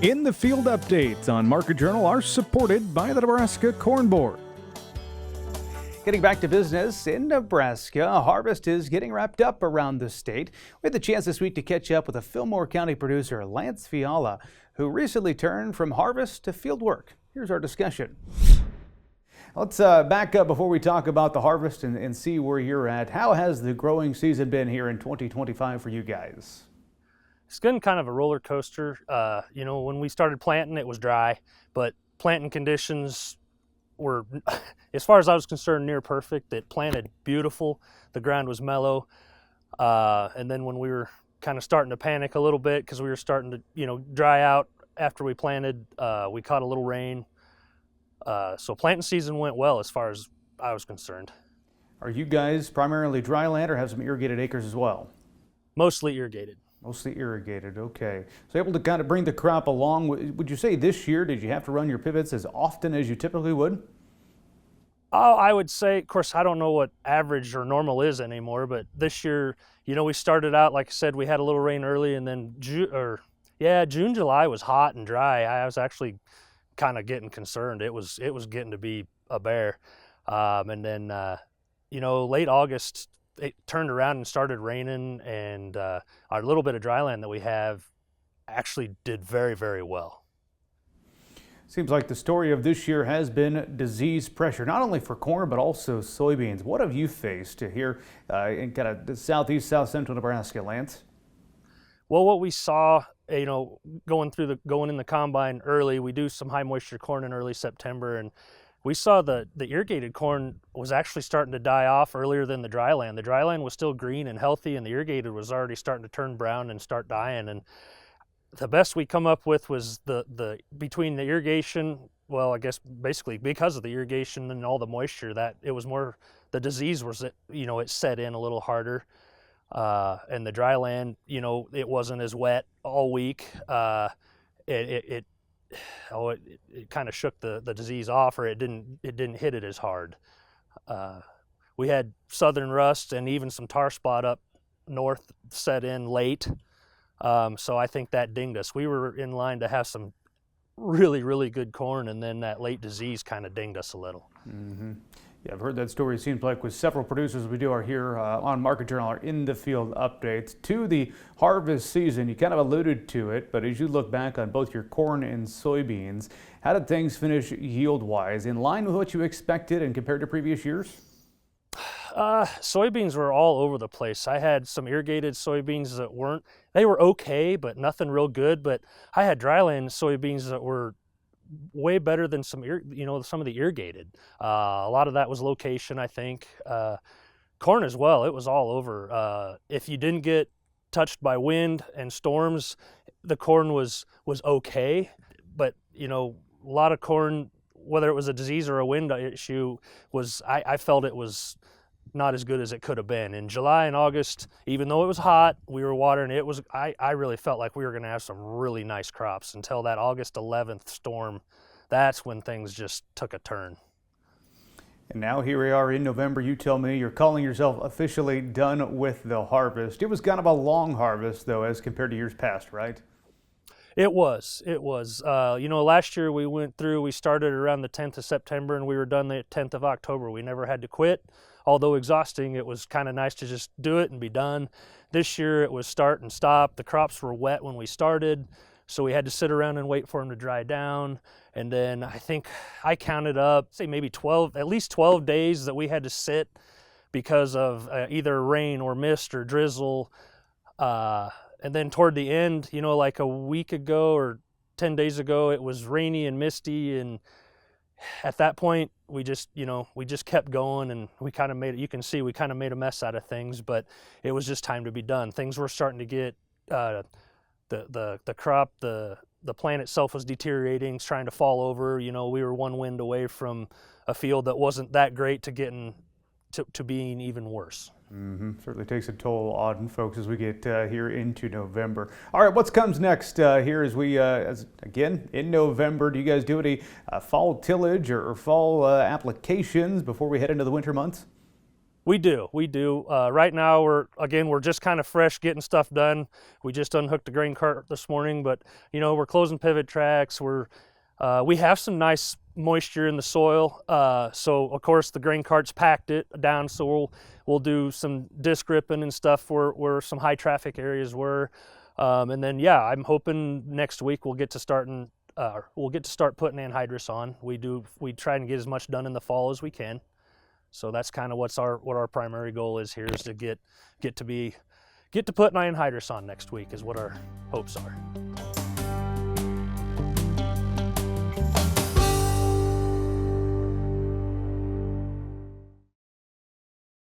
In the Field updates on Market Journal are supported by the Nebraska Corn Board. Getting back to business in Nebraska, harvest is getting wrapped up around the state. We had the chance this week to catch up with a Fillmore County producer, Lance Fiala, who recently turned from harvest to field work. Here's our discussion. Let's back up before we talk about the harvest and see where you're at. How has the growing season been here in 2025 for you guys? It's been kind of a roller coaster. When we started planting, it was dry, but planting conditions were, as far as I was concerned, near perfect. It planted beautiful. The ground was mellow. And then when we were kind of starting to panic a little bit because we were starting to, dry out after we planted, we caught a little rain. So planting season went well as far as I was concerned. Are you guys primarily dry land or have some irrigated acres as well? Mostly irrigated. Mostly irrigated, okay. So able to kind of bring the crop along. Would you say this year, did you have to run your pivots as often as you typically would? Oh, I would say, of course, I don't know what average or normal is anymore, but this year, we started out, like I said, we had a little rain early, and then June, July was hot and dry. I was actually kind of getting concerned. It was getting to be a bear. And then, late August, it turned around and started raining, and our little bit of dry land that we have actually did very, very well. Seems like the story of this year has been disease pressure, not only for corn, but also soybeans. What have you faced here in kind of the southeast, south central Nebraska, Lance? Well, what we saw, going in the combine early, we do some high moisture corn in early September, and we saw the irrigated corn was actually starting to die off earlier than the dry land. The dry land was still green and healthy, and the irrigated was already starting to turn brown and start dying. And the best we come up with was the between the irrigation, well, I guess basically because of the irrigation and all the moisture, that it was more, the disease was, it set in a little harder. And the dry land, it wasn't as wet all week. It kind of shook the disease off, or it didn't hit it as hard. We had southern rust and even some tar spot up north set in late. So I think that dinged us. We were in line to have some really, really good corn, and then that late disease kind of dinged us a little. Mm-hmm. Yeah, I've heard that story. It seems like with several producers we do are here on Market Journal, are in the field updates to the harvest season. You kind of alluded to it, but as you look back on both your corn and soybeans, how did things finish yield-wise? In line with what you expected and compared to previous years? Soybeans were all over the place. I had some irrigated soybeans that they were okay, but nothing real good. But I had dryland soybeans that were way better than some of the irrigated. A lot of that was location, I think. Corn as well, it was all over. If you didn't get touched by wind and storms, the corn was okay. But a lot of corn, whether it was a disease or a wind issue, I felt it was not as good as it could have been. In July and August, even though it was hot, we were watering it. I really felt like we were going to have some really nice crops until that August 11th storm. That's when things just took a turn. And now here we are in November. You tell me, you're calling yourself officially done with the harvest. It was kind of a long harvest, though, as compared to years past, right? It was. Last year we started around the 10th of September and we were done the 10th of October. We never had to quit. Although exhausting, it was kind of nice to just do it and be done. This year it was start and stop. The crops were wet when we started, so we had to sit around and wait for them to dry down. And then I think I counted up, say maybe at least 12 days that we had to sit because of either rain or mist or drizzle. And then toward the end, like a week ago or 10 days ago, it was rainy and misty, and at that point we just kept going, and we kind of made a mess out of things, but it was just time to be done. Things were starting to get the crop, the plant itself was deteriorating, trying to fall over. We were one wind away from a field that wasn't that great to getting to being even worse. Mm-hmm. Certainly takes a toll on folks as we get here into November. All right, what comes next here as we, again, in November? Do you guys do any fall tillage or fall applications before we head into the winter months? We do. Right now, we're just kind of fresh getting stuff done. We just unhooked the grain cart this morning, but we're closing pivot tracks. We have some nice moisture in the soil, so of course the grain cart's packed it down. So we'll do some disc ripping and stuff where some high traffic areas were, and then I'm hoping next week we'll get to start putting anhydrous on. We try and get as much done in the fall as we can. So that's kind of what our primary goal is here, is to get to putting anhydrous on next week is what our hopes are.